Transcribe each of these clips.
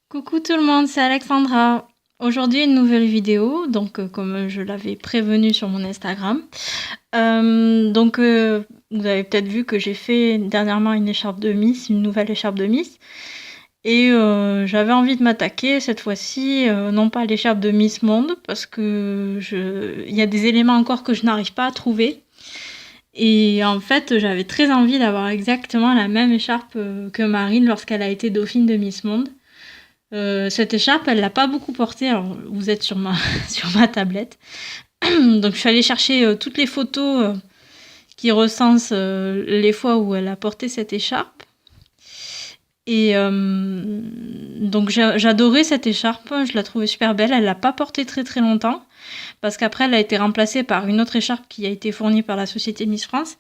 Coucou tout le monde, c'est Alexandra. Aujourd'hui une nouvelle vidéo, comme je l'avais prévenu sur mon Instagram. Vous avez peut-être vu que j'ai fait dernièrement une écharpe de Miss, une nouvelle écharpe de Miss. Et j'avais envie de m'attaquer cette fois-ci, non pas à l'écharpe de Miss Monde, parce que il y a des éléments encore que je n'arrive pas à trouver. Et en fait, j'avais très envie d'avoir exactement la même écharpe que Marine lorsqu'elle a été dauphine de Miss Monde. Cette écharpe, elle l'a pas beaucoup portée. Alors, vous êtes sur ma, sur ma tablette. Donc, je suis allée chercher toutes les photos qui recensent les fois où elle a porté cette écharpe. Et donc, j'adorais cette écharpe. Je la trouvais super belle. Elle l'a pas portée très très longtemps. Parce qu'après, elle a été remplacée par une autre écharpe qui a été fournie par la société Miss France.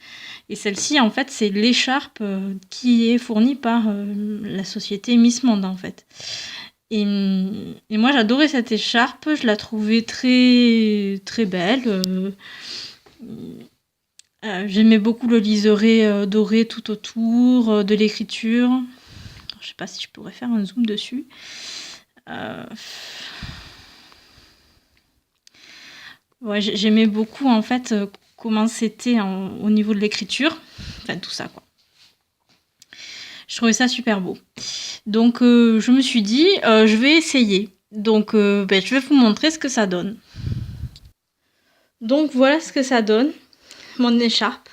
Et celle-ci, en fait, c'est l'écharpe qui est fournie par la société Miss Monde, en fait. Et moi, j'adorais cette écharpe. Je la trouvais très, très belle. J'aimais beaucoup le liseré doré tout autour de l'écriture. Je sais pas si je pourrais faire un zoom dessus. Ouais, j'aimais beaucoup en fait comment c'était au niveau de l'écriture. Enfin, tout ça quoi. Je trouvais ça super beau. Donc je me suis dit, je vais essayer. Donc je vais vous montrer ce que ça donne. Donc voilà ce que ça donne, mon écharpe,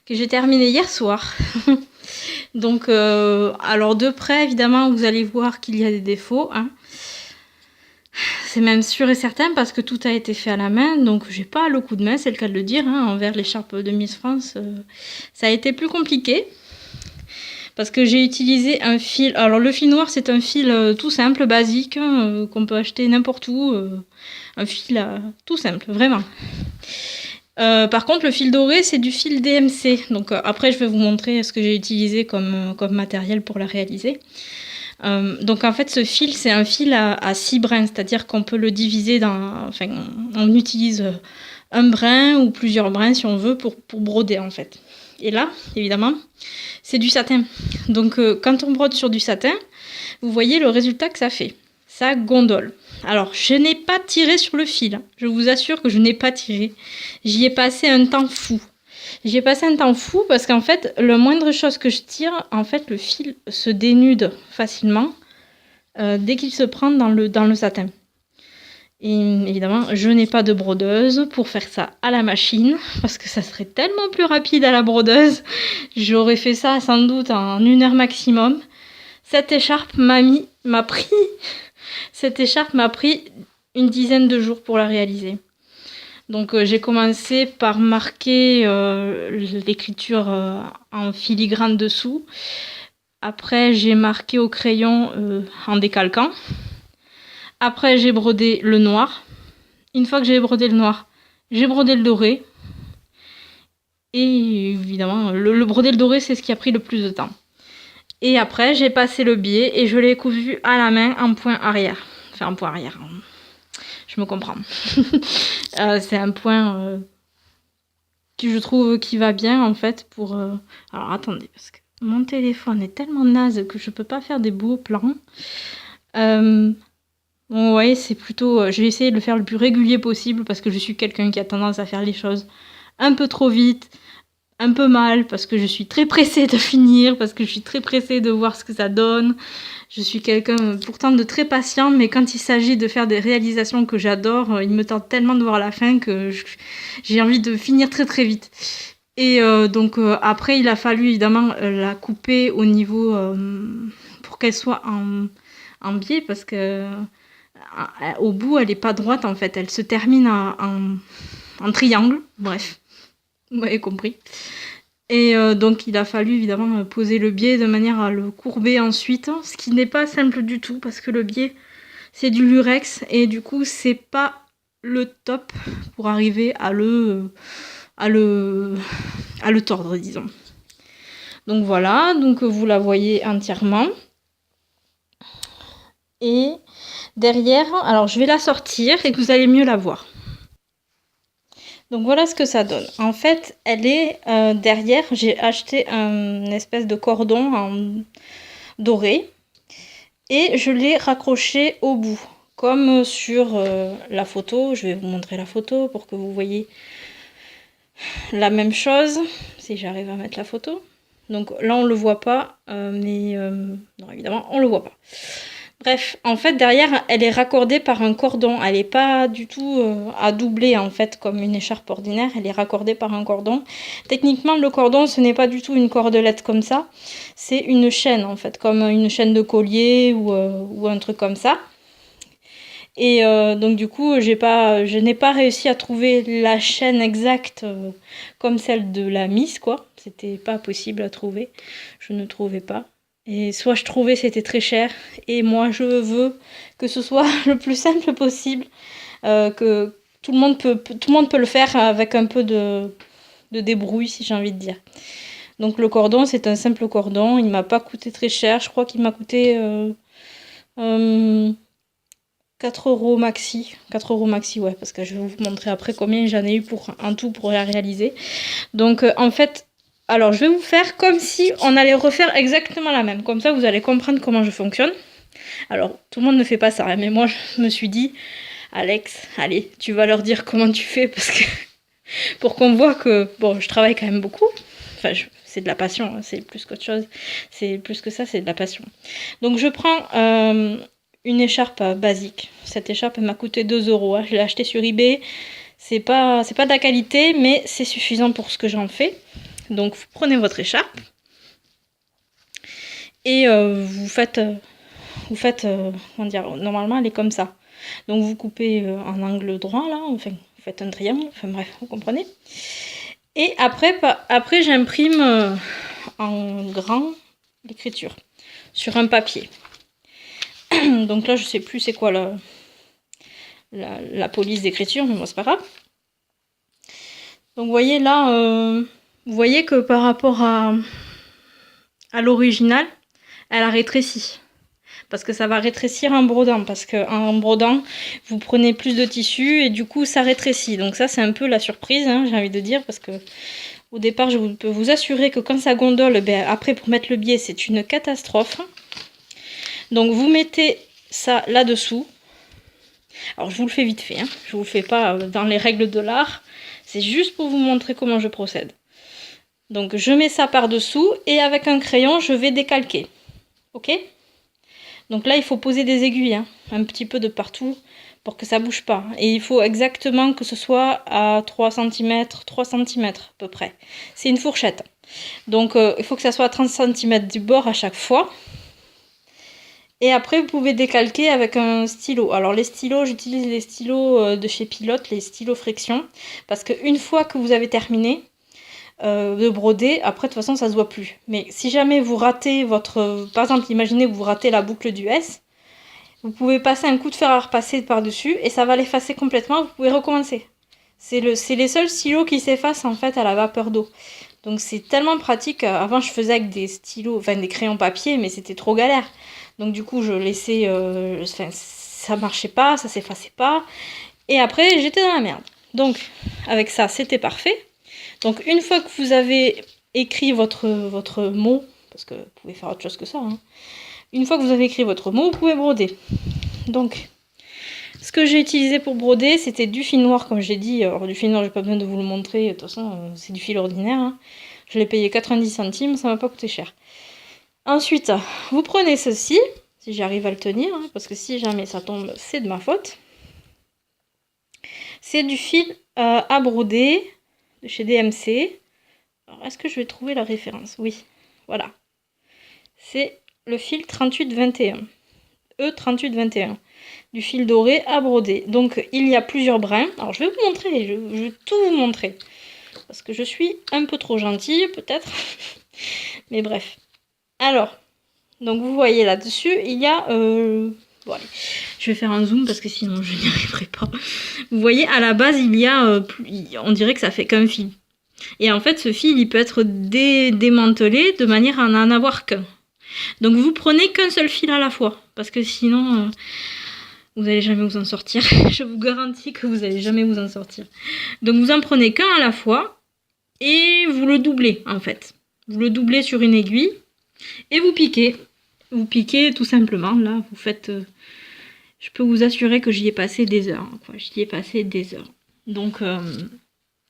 que j'ai terminée hier soir. Donc alors de près, évidemment, vous allez voir qu'il y a des défauts. Hein. C'est même sûr et certain parce que tout a été fait à la main, donc j'ai pas le coup de main, c'est le cas de le dire, hein, envers l'écharpe de Miss France. Ça a été plus compliqué. Parce que j'ai utilisé un fil. Alors le fil noir, c'est un fil tout simple, basique, qu'on peut acheter n'importe où. Un fil tout simple, vraiment. Par contre, le fil doré, c'est du fil DMC. Donc après, je vais vous montrer ce que j'ai utilisé comme matériel pour la réaliser. Donc en fait, ce fil, c'est un fil à 6 brins, c'est-à-dire qu'on peut le diviser Enfin, on utilise un brin ou plusieurs brins si on veut pour broder en fait. Et là, évidemment, c'est du satin. Donc quand on brode sur du satin, vous voyez le résultat que ça fait. Ça gondole. Alors, je n'ai pas tiré sur le fil. Je vous assure que je n'ai pas tiré. J'y ai passé un temps fou. J'y ai passé un temps fou parce qu'en fait, le moindre chose que je tire, en fait, le fil se dénude facilement dès qu'il se prend dans le satin. Et évidemment, je n'ai pas de brodeuse pour faire ça à la machine, parce que ça serait tellement plus rapide à la brodeuse. J'aurais fait ça sans doute en 1 heure maximum. Cette écharpe m'a pris une dizaine de jours pour la réaliser. Donc j'ai commencé par marquer l'écriture en filigrane dessous. Après, j'ai marqué au crayon en décalquant. Après, j'ai brodé le noir. Une fois que j'ai brodé le noir, j'ai brodé le doré. Et évidemment, le brodé le doré, c'est ce qui a pris le plus de temps. Et après, j'ai passé le biais et je l'ai cousu à la main en point arrière. Enfin, en point arrière. Je me comprends. C'est un point que je trouve qui va bien, en fait, pour... Alors, attendez, parce que mon téléphone est tellement naze que je peux pas faire des beaux plans. Bon, ouais, c'est plutôt... je vais essayer de le faire le plus régulier possible parce que je suis quelqu'un qui a tendance à faire les choses un peu trop vite, un peu mal, parce que je suis très pressée de finir, parce que je suis très pressée de voir ce que ça donne. Je suis quelqu'un pourtant de très patient, mais quand il s'agit de faire des réalisations que j'adore, il me tente tellement de voir la fin que j'ai envie de finir très très vite. Et après, il a fallu évidemment la couper au niveau... pour qu'elle soit en biais, parce que... au bout, elle n'est pas droite en fait, elle se termine en triangle, bref, vous m'avez compris. Et donc il a fallu évidemment poser le biais de manière à le courber ensuite, ce qui n'est pas simple du tout parce que le biais c'est du lurex et du coup c'est pas le top pour arriver à le tordre, disons. Donc voilà, donc vous la voyez entièrement. Et derrière, alors je vais la sortir et que vous allez mieux la voir. Donc voilà ce que ça donne. En fait, elle est derrière, j'ai acheté une espèce de cordon en doré. et je l'ai raccroché au bout. Comme sur la photo, je vais vous montrer la photo pour que vous voyez la même chose, si j'arrive à mettre la photo. Donc là on le voit pas, non évidemment on le voit pas. Bref, en fait derrière elle est raccordée par un cordon, elle n'est pas du tout à doubler en fait comme une écharpe ordinaire, elle est raccordée par un cordon. Techniquement le cordon ce n'est pas du tout une cordelette comme ça, c'est une chaîne en fait, comme une chaîne de collier ou un truc comme ça. Et donc du coup, je n'ai pas réussi à trouver la chaîne exacte comme celle de la Miss, quoi. C'était pas possible à trouver. Je ne trouvais pas. Et soit je trouvais, c'était très cher. Et moi, je veux que ce soit le plus simple possible. Que tout le monde peut le faire avec un peu de débrouille, si j'ai envie de dire. Donc le cordon, c'est un simple cordon. Il m'a pas coûté très cher. Je crois qu'il m'a coûté 4 € maxi. 4 € maxi, ouais, parce que je vais vous montrer après combien j'en ai eu en tout pour la réaliser. Donc en fait, alors je vais vous faire comme si on allait refaire exactement la même. Comme ça, vous allez comprendre comment je fonctionne. Alors, tout le monde ne fait pas ça, hein, mais moi, je me suis dit, Alex, allez, tu vas leur dire comment tu fais, parce que pour qu'on voit que, bon, je travaille quand même beaucoup. Enfin, c'est de la passion, hein, c'est plus qu'autre chose. C'est plus que ça, c'est de la passion. Donc, je prends une écharpe basique. Cette écharpe, elle m'a coûté 2 €. Hein. Je l'ai achetée sur eBay. C'est pas de la qualité, mais c'est suffisant pour ce que j'en fais. Donc, vous prenez votre écharpe et vous faites comment dire, normalement, elle est comme ça. Donc, vous coupez en angle droit, là, enfin, vous faites un triangle, enfin bref, vous comprenez. Et après j'imprime en grand l'écriture sur un papier. Donc là, je sais plus c'est quoi la police d'écriture, mais moi, c'est pas grave. Donc, vous voyez là, vous voyez que par rapport à l'original, elle a rétréci. Parce que ça va rétrécir en brodant. Parce qu'en brodant, vous prenez plus de tissu et du coup, ça rétrécit. Donc ça, c'est un peu la surprise, hein, j'ai envie de dire. Parce que au départ, je peux vous assurer que quand ça gondole, ben, après, pour mettre le biais, c'est une catastrophe. Donc vous mettez ça là-dessous. Alors je vous le fais vite fait, hein. Je vous le fais pas dans les règles de l'art. C'est juste pour vous montrer comment je procède. Donc je mets ça par-dessous et avec un crayon, je vais décalquer. Ok ? Donc là, il faut poser des aiguilles, hein, un petit peu de partout pour que ça bouge pas. Et il faut exactement que ce soit à 3 cm, 3 cm à peu près. C'est une fourchette. Donc il faut que ça soit à 30 cm du bord à chaque fois. Et après, vous pouvez décalquer avec un stylo. Alors les stylos, j'utilise les stylos de chez Pilote, les stylos friction. Parce qu'une fois que vous avez terminé de broder, après de toute façon ça se voit plus. Mais si jamais vous ratez par exemple, imaginez que vous ratez la boucle du S, vous pouvez passer un coup de fer à repasser par-dessus et ça va l'effacer complètement, vous pouvez recommencer. C'est les seuls stylos qui s'effacent en fait à la vapeur d'eau. Donc c'est tellement pratique. Avant je faisais avec des stylos, enfin des crayons papier, mais c'était trop galère. Donc du coup je laissais, ça marchait pas, ça s'effaçait pas. Et après j'étais dans la merde. Donc avec ça c'était parfait. Donc une fois que vous avez écrit votre mot, parce que vous pouvez faire autre chose que ça, hein. Une fois que vous avez écrit votre mot, vous pouvez broder. Donc ce que j'ai utilisé pour broder, c'était du fil noir, comme j'ai dit. Alors du fil noir, j'ai pas besoin de vous le montrer, de toute façon c'est du fil ordinaire, hein. Je l'ai payé 90 centimes, ça m'a pas coûté cher. Ensuite, vous prenez ceci, si j'arrive à le tenir, hein, parce que si jamais ça tombe, c'est de ma faute. C'est du fil à broder de chez DMC. Alors, est-ce que je vais trouver la référence? Oui, voilà. C'est le fil 3821. E3821. Du fil doré à broder. Donc, il y a plusieurs brins. Alors, je vais vous montrer. Je vais tout vous montrer. Parce que je suis un peu trop gentille, peut-être. Mais bref. Alors, donc vous voyez là-dessus, il y a... Bon, allez, je vais faire un zoom parce que sinon je n'y arriverai pas. Vous voyez, à la base, il y a... on dirait que ça fait qu'un fil. Et en fait, ce fil, il peut être démantelé de manière à n'en avoir qu'un. Donc, vous prenez qu'un seul fil à la fois. Parce que sinon, vous n'allez jamais vous en sortir. Je vous garantis que vous n'allez jamais vous en sortir. Donc, vous en prenez qu'un à la fois. Et vous le doublez, en fait. Vous le doublez sur une aiguille. Et vous piquez. vous piquez tout simplement. Là, vous faites... je peux vous assurer que j'y ai passé des heures. J'y ai passé des heures. Donc,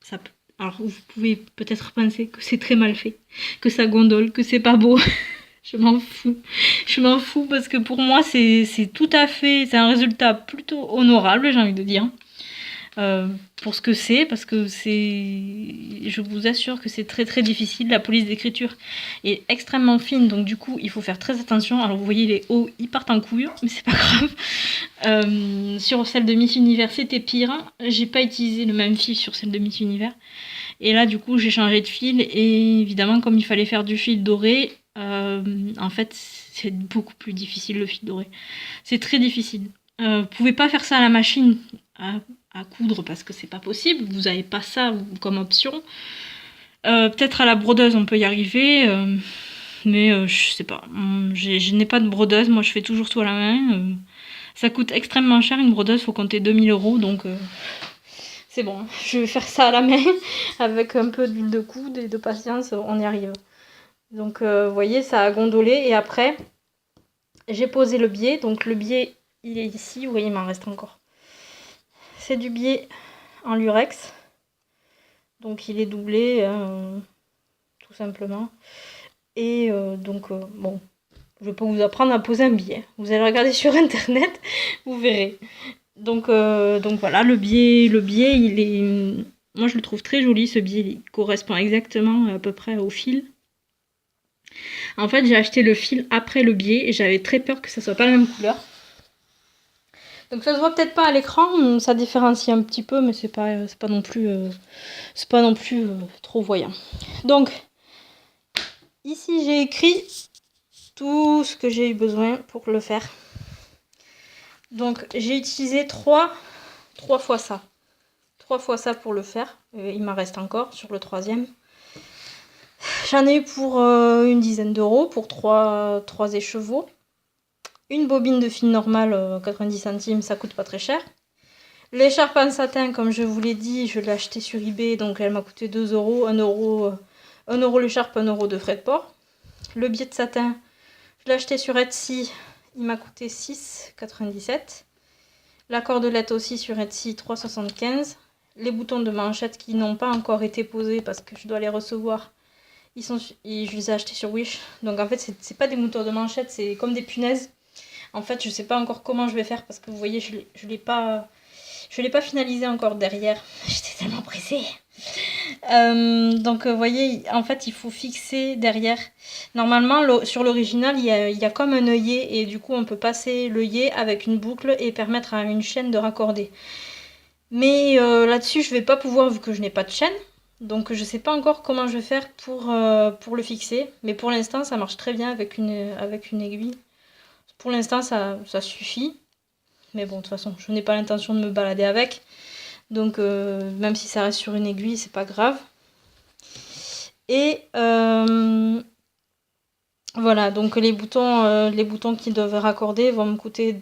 ça peut... Alors, vous pouvez peut-être penser que c'est très mal fait, que ça gondole, que c'est pas beau. Je m'en fous. Je m'en fous parce que pour moi, c'est tout à fait... C'est un résultat plutôt honorable, j'ai envie de dire. Pour ce que c'est, parce que je vous assure que c'est très très difficile. La police d'écriture est extrêmement fine, donc du coup il faut faire très attention. Alors vous voyez les hauts, ils partent en couille, mais c'est pas grave. Sur celle de Miss Univers c'était pire, j'ai pas utilisé le même fil sur celle de Miss Univers, et là du coup j'ai changé de fil, et évidemment comme il fallait faire du fil doré, en fait c'est beaucoup plus difficile le fil doré, c'est très difficile. Vous pouvez pas faire ça à la machine à coudre parce que c'est pas possible, vous avez pas ça comme option. Peut-être à la brodeuse on peut y arriver, mais je sais pas, je n'ai pas de brodeuse, moi je fais toujours tout à la main. Ça coûte extrêmement cher une brodeuse, faut compter 2000 €, donc c'est bon, je vais faire ça à la main avec un peu d'huile de coude et de patience, on y arrive. Donc vous voyez, ça a gondolé, et après j'ai posé le biais, donc le biais il est ici, vous voyez il m'en reste encore. C'est du biais en lurex, donc il est doublé, tout simplement. Et bon, je vais pas vous apprendre à poser un biais. Vous allez regarder sur internet, vous verrez. Donc voilà, le biais, il est... Moi je le trouve très joli, ce biais, il correspond exactement à peu près au fil. En fait, j'ai acheté le fil après le biais et j'avais très peur que ça soit pas la même couleur. Donc ça se voit peut-être pas à l'écran, ça différencie un petit peu, mais c'est pas non plus trop voyant. Donc ici j'ai écrit tout ce que j'ai eu besoin pour le faire. Donc j'ai utilisé 3 fois ça. 3 fois ça pour le faire. Il m'en reste encore sur le troisième. J'en ai eu pour une dizaine d'euros pour 3 écheveaux. Une bobine de fil normale, 90 centimes, ça coûte pas très cher. L'écharpe en satin, comme je vous l'ai dit, je l'ai acheté sur eBay, donc elle m'a coûté 2 euros. 1 euro l'écharpe, 1 euro de frais de port. Le biais de satin, je l'ai acheté sur Etsy, il m'a coûté 6,97. La cordelette aussi sur Etsy, 3,75. Les boutons de manchette qui n'ont pas encore été posés parce que je dois les recevoir, je les ai achetés sur Wish. Donc en fait, c'est pas des boutons de manchette, c'est comme des punaises. En fait, je sais pas encore comment je vais faire parce que vous voyez, je l'ai pas finalisé encore derrière. J'étais tellement pressée. Donc vous voyez, en fait, il faut fixer derrière. Normalement, sur l'original, il y a comme un œillet, et du coup, on peut passer l'œillet avec une boucle et permettre à une chaîne de raccorder. Mais là-dessus, je vais pas pouvoir vu que je n'ai pas de chaîne. Donc je sais pas encore comment je vais faire pour le fixer. Mais pour l'instant, ça marche très bien avec une aiguille. Pour l'instant, ça suffit. Mais bon, de toute façon, je n'ai pas l'intention de me balader avec. Donc même si ça reste sur une aiguille, c'est pas grave. Et voilà, donc les boutons qui doivent raccorder m'ont coûté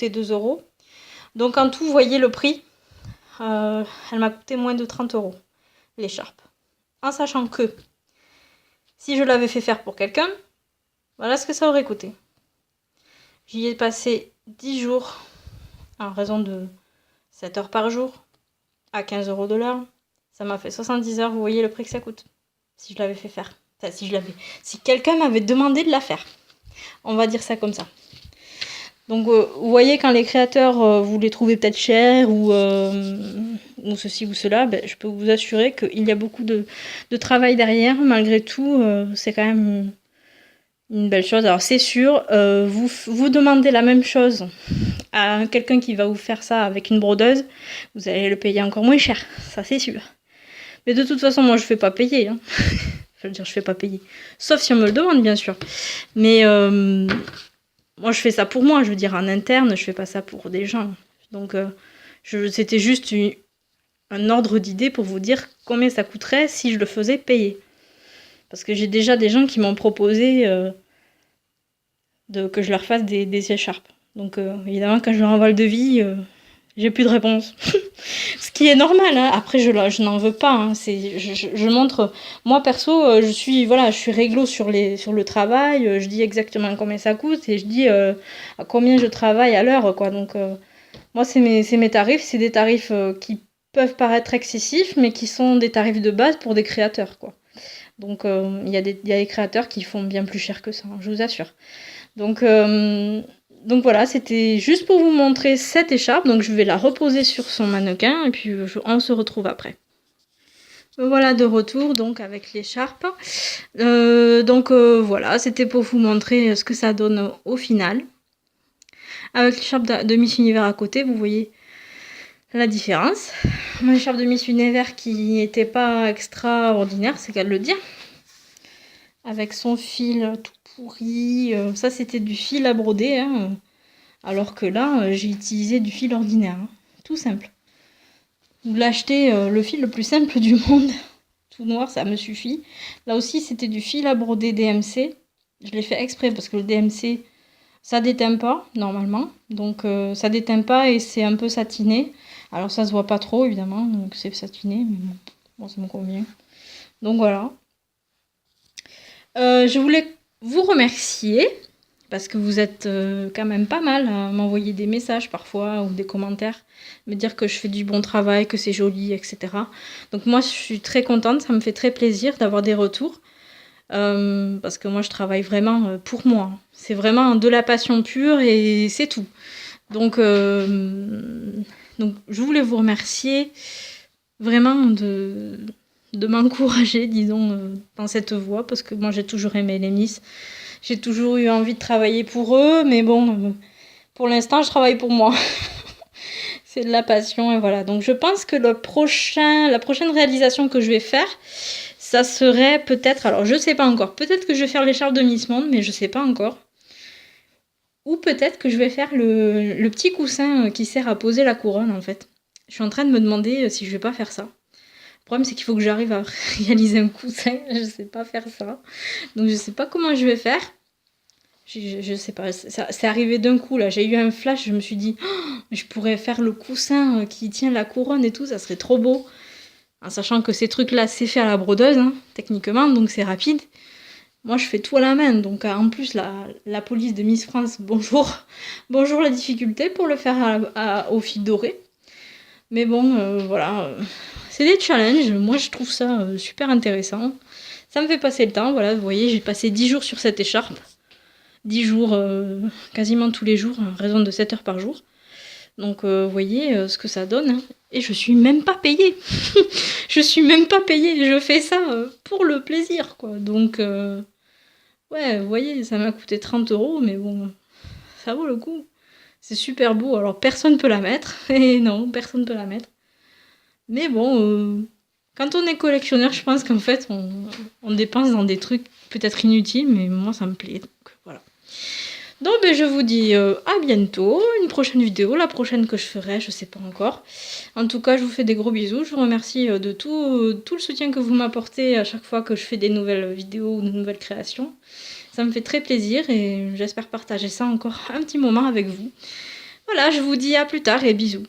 2 euros. Donc en tout, vous voyez le prix. Elle m'a coûté moins de 30 euros, l'écharpe. En sachant que si je l'avais fait faire pour quelqu'un, voilà ce que ça aurait coûté. J'y ai passé 10 jours, en raison de 7 heures par jour, à 15 euros de l'heure. Ça m'a fait 70 heures, vous voyez le prix que ça coûte. Si je l'avais fait faire. Enfin, si quelqu'un m'avait demandé de la faire. On va dire ça comme ça. Donc, vous voyez, quand les créateurs, vous les trouvez peut-être chers ou ceci ou cela, ben, je peux vous assurer qu'il y a beaucoup de travail derrière. Malgré tout, c'est quand même une belle chose. Alors, c'est sûr, vous demandez la même chose à quelqu'un qui va vous faire ça avec une brodeuse, vous allez le payer encore moins cher. Ça, c'est sûr. Mais de toute façon, moi, je fais pas payer. Hein. Je veux dire, je fais pas payer. Sauf si on me le demande, bien sûr. Mais moi, je fais ça pour moi. Je veux dire, en interne, je fais pas ça pour des gens. Donc, c'était juste un ordre d'idée pour vous dire combien ça coûterait si je le faisais payer. Parce que j'ai déjà des gens qui m'ont proposé que je leur fasse des écharpes. Donc, évidemment, quand je leur envoie le devis, j'ai plus de réponse. Ce qui est normal, hein. Après, je n'en veux pas, hein. Je montre... Moi, perso, je suis réglo sur le travail. Je dis exactement combien ça coûte et je dis à combien je travaille à l'heure, quoi. Donc, moi, c'est mes tarifs. C'est des tarifs qui peuvent paraître excessifs, mais qui sont des tarifs de base pour des créateurs, quoi. Donc, il y a des créateurs qui font bien plus cher que ça, hein, je vous assure. Donc, voilà, c'était juste pour vous montrer cette écharpe. Donc je vais la reposer sur son mannequin et puis on se retrouve après. Voilà de retour donc avec l'écharpe. Voilà, c'était pour vous montrer ce que ça donne au final. Avec l'écharpe de Miss Univers à côté, vous voyez la différence. Mon écharpe de Miss Univers qui n'était pas extraordinaire, c'est qu'à le dire. Avec son fil tout pourri. Ça, c'était du fil à broder. Hein. Alors que là, j'ai utilisé du fil ordinaire. Hein. Tout simple. Vous l'achetez le fil le plus simple du monde. Tout noir, ça me suffit. Là aussi, c'était du fil à broder DMC. Je l'ai fait exprès parce que le DMC, ça déteint pas, normalement. Donc, ça déteint pas et c'est un peu satiné. Alors, ça se voit pas trop, évidemment. Donc, c'est satiné, mais bon, ça me convient. Donc, voilà. Je voulais vous remercier parce que vous êtes quand même pas mal à m'envoyer des messages parfois ou des commentaires, me dire que je fais du bon travail, que c'est joli, etc. Donc moi, je suis très contente, ça me fait très plaisir d'avoir des retours parce que moi, je travaille vraiment pour moi. C'est vraiment de la passion pure et c'est tout. Donc je voulais vous remercier vraiment de m'encourager, disons, dans cette voie, parce que moi j'ai toujours aimé les Miss. J'ai toujours eu envie de travailler pour eux, mais bon, pour l'instant je travaille pour moi. C'est de la passion et voilà. Donc je pense que la prochaine réalisation que je vais faire, ça serait peut-être, alors je sais pas encore, peut-être que je vais faire l'écharpe de Miss Monde, mais je sais pas encore. Ou peut-être que je vais faire le petit coussin qui sert à poser la couronne en fait. Je suis en train de me demander si je vais pas faire ça. Le problème, c'est qu'il faut que j'arrive à réaliser un coussin. Je sais pas faire ça. Donc, je sais pas comment je vais faire. Je sais pas. C'est arrivé d'un coup, là. J'ai eu un flash. Je me suis dit, oh, je pourrais faire le coussin qui tient la couronne et tout. Ça serait trop beau. En sachant que ces trucs-là, c'est fait à la brodeuse, hein, techniquement. Donc, c'est rapide. Moi, je fais tout à la main. Donc, en plus, la police de Miss France, bonjour. Bonjour la difficulté pour le faire au fil doré. Mais bon, voilà. C'est des challenges, moi je trouve ça super intéressant. Ça me fait passer le temps, voilà, vous voyez, j'ai passé 10 jours sur cette écharpe. 10 jours, quasiment tous les jours, à raison de 7 heures par jour. Donc vous voyez ce que ça donne. Hein. Et je suis même pas payée. Je suis même pas payée, je fais ça pour le plaisir, quoi. Donc, ouais, vous voyez, ça m'a coûté 30 €, mais bon, ça vaut le coup. C'est super beau, alors personne peut la mettre. Et non, personne peut la mettre. Mais bon, quand on est collectionneur, je pense qu'en fait, on dépense dans des trucs peut-être inutiles, mais moi, ça me plaît. Donc, voilà. Donc, je vous dis à bientôt. Une prochaine vidéo, la prochaine que je ferai, je sais pas encore. En tout cas, je vous fais des gros bisous. Je vous remercie de tout le soutien que vous m'apportez à chaque fois que je fais des nouvelles vidéos ou de nouvelles créations. Ça me fait très plaisir et j'espère partager ça encore un petit moment avec vous. Voilà, je vous dis à plus tard et bisous.